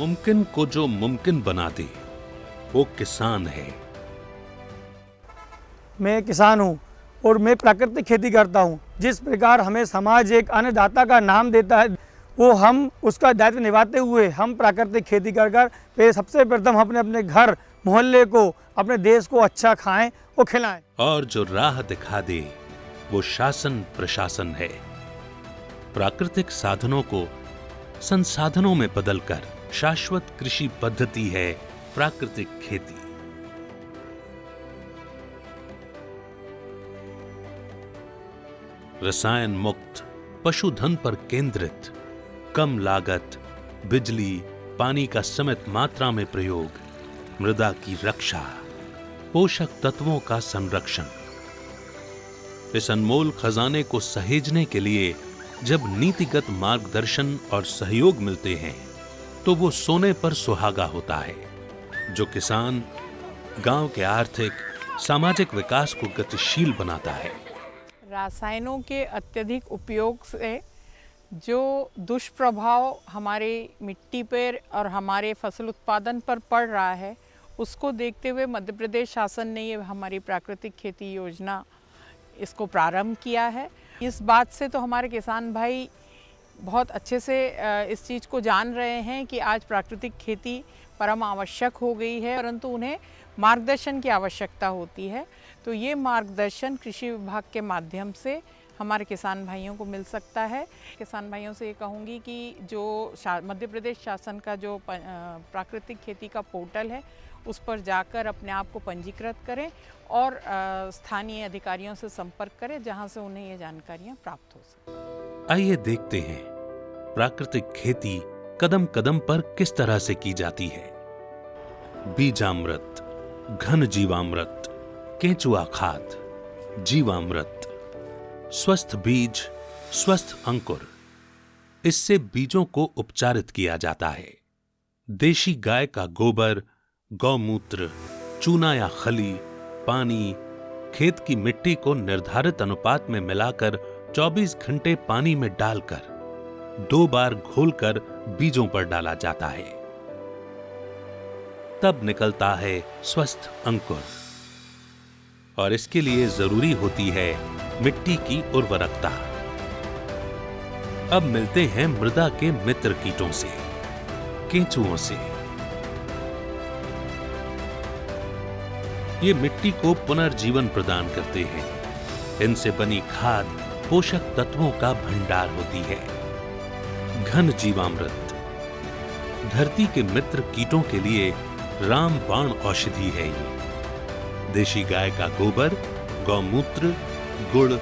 नामुमकिन को जो मुमकिन बना दे वो किसान है। मैं किसान हूँ और मैं प्राकृतिक खेती करता हूँ। जिस प्रकार हमें समाज एक अन्नदाता का नाम देता है, वो हम उसका दायित्व निभाते हुए हम प्राकृतिक खेती कर सबसे प्रथम अपने अपने घर मोहल्ले को, अपने देश को अच्छा खाएं और खिलाएं। और जो राह दिखा दे वो शासन प्रशासन है। प्राकृतिक साधनों को संसाधनों में बदलकर शाश्वत कृषि पद्धति है प्राकृतिक खेती। रसायन मुक्त, पशुधन पर केंद्रित, कम लागत, बिजली पानी का सीमित मात्रा में प्रयोग, मृदा की रक्षा, पोषक तत्वों का संरक्षण। इस अनमोल खजाने को सहेजने के लिए जब नीतिगत मार्गदर्शन और सहयोग मिलते हैं तो वो सोने पर सुहागा होता है, जो किसान गांव के आर्थिक सामाजिक विकास को गतिशील बनाता है। रासायनों के अत्यधिक उपयोग से जो दुष्प्रभाव हमारे मिट्टी पर और हमारे फसल उत्पादन पर पड़ रहा है, उसको देखते हुए मध्य प्रदेश शासन ने ये हमारी प्राकृतिक खेती योजना इसको प्रारंभ किया है। इस बात से तो हमारे किसान भाई बहुत अच्छे से इस चीज़ को जान रहे हैं कि आज प्राकृतिक खेती परम आवश्यक हो गई है, परंतु उन्हें मार्गदर्शन की आवश्यकता होती है। तो ये मार्गदर्शन कृषि विभाग के माध्यम से हमारे किसान भाइयों को मिल सकता है। किसान भाइयों से ये कहूँगी कि जो मध्य प्रदेश शासन का जो प्राकृतिक खेती का पोर्टल है, उस पर जाकर अपने आप को पंजीकृत करें और स्थानीय अधिकारियों से संपर्क करें, जहां से उन्हें ये जानकारियां प्राप्त हो सकें। आइए देखते हैं प्राकृतिक खेती कदम कदम पर किस तरह से की जाती है। बीजामृत, घन जीवामृत, केंचुआ खाद, जीवामृत, स्वस्थ बीज, स्वस्थ अंकुर, इससे बीजों को उपचारित किया जाता है। देशी गाय का गोबर, गौमूत्र, चूना या खली, पानी, खेत की मिट्टी को निर्धारित अनुपात में मिलाकर 24 घंटे पानी में डालकर 2 बार घोलकर बीजों पर डाला जाता है। तब निकलता है स्वस्थ अंकुर, और इसके लिए जरूरी होती है मिट्टी की उर्वरकता। अब मिलते हैं मृदा के मित्र कीटों से, केंचुओं से। ये मिट्टी को पुनर्जीवन प्रदान करते हैं। इनसे बनी खाद पोषक तत्वों का भंडार होती है। घन जीवामृत, धरती के मित्र कीटों के लिए रामबाण औषधि है ये। देशी गाय का गोबर, गौमूत्र, गुड़,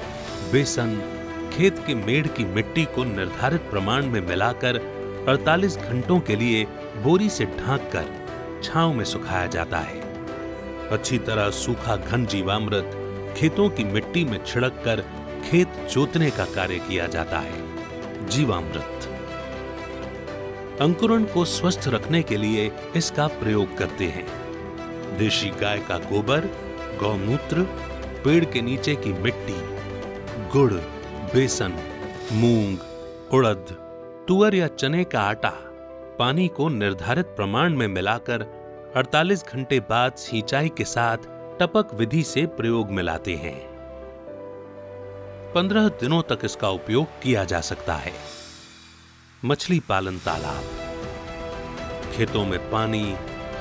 बेसन, खेत के मेड़ की मिट्टी को निर्धारित प्रमाण में मिलाकर 48 घंटों के लिए बोरी से ढांककर छांव में सुखाया जाता है। अच्छी तरह सूखा घन जीवामृत खेतों की मिट्टी में छिड़ककर खेत जोतने का कार्य किया जाता है। जीवामृत अंकुरण को स्वस्थ रखने के लिए इसका प्रयोग करते हैं। देशी गाय का गोबर, गौमूत्र, पेड़ के नीचे की मिट्टी, गुड़, बेसन, मूंग, उड़द, तुअर या चने का आटा पानी को निर्धारित प्रमाण में मिलाकर 48 घंटे बाद सिंचाई के साथ टपक विधि से प्रयोग में लाते हैं। 15 दिनों तक इसका उपयोग किया जा सकता है। मछली पालन तालाब खेतों में पानी,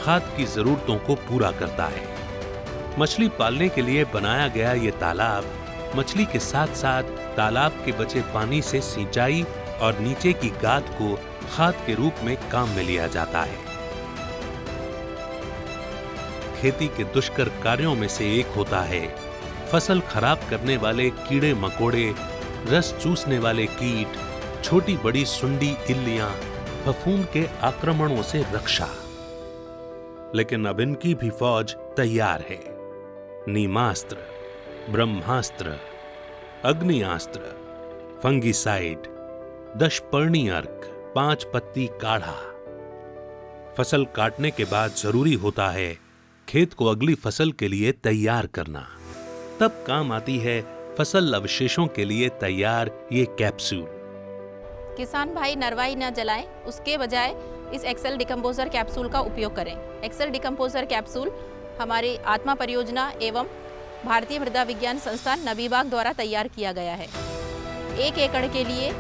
खाद की जरूरतों को पूरा करता है। मछली पालने के लिए बनाया गया ये तालाब मछली के साथ साथ तालाब के बचे पानी से सिंचाई और नीचे की गाद को खाद के रूप में काम में लिया जाता है। खेती के दुष्कर कार्यों में से एक होता है फसल खराब करने वाले कीड़े मकोड़े, रस चूसने वाले कीट, छोटी बड़ी सुंडी इल्लियां, फफूंद के आक्रमणों से रक्षा। लेकिन अब इनकी भी फौज तैयार है। नीमास्त्र, ब्रह्मास्त्र, अग्नियास्त्र, फंगिसाइड, दशपर्णी अर्क, 5 पत्ती काढ़ा। फसल काटने के बाद जरूरी होता है खेत को अगली फसल के लिए तैयार करना। तब काम आती है फसल अवशेषों के लिए तैयार ये कैप्सूल। किसान भाई नरवाई न जलाएं, उसके बजाय इस एक्सेल डिकम्पोजर कैप्सूल का उपयोग करें। एक्सेल डिकम्पोजर कैप्सूल हमारी आत्मा परियोजना एवं भारतीय मृदा विज्ञान संस्थान नबीबाग द्वारा तैयार किया गया है। 1 एकड़ के लिए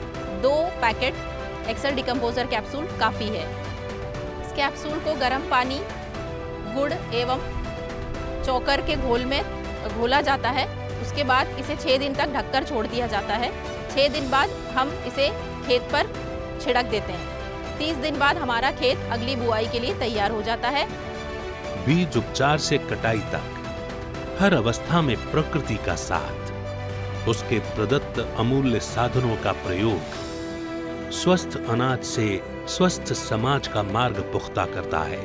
2 पैकेट एक्सेल डिकम्पोजर कैप्सूल काफ़ी है। इस कैप्सूल को गर्म पानी, गुड़ एवं चोकर के घोल में घोला जाता है। उसके बाद इसे 6 दिन तक ढककर छोड़ दिया जाता है। 6 दिन बाद हम इसे खेत पर छिड़क देते हैं। 30 दिन बाद हमारा खेत अगली बुआई के लिए तैयार हो जाता है। बीज उपचार से कटाई तक हर अवस्था में प्रकृति का साथ, उसके प्रदत्त अमूल्य साधनों का प्रयोग स्वस्थ अनाज से स्वस्थ समाज का मार्ग पुख्ता करता है।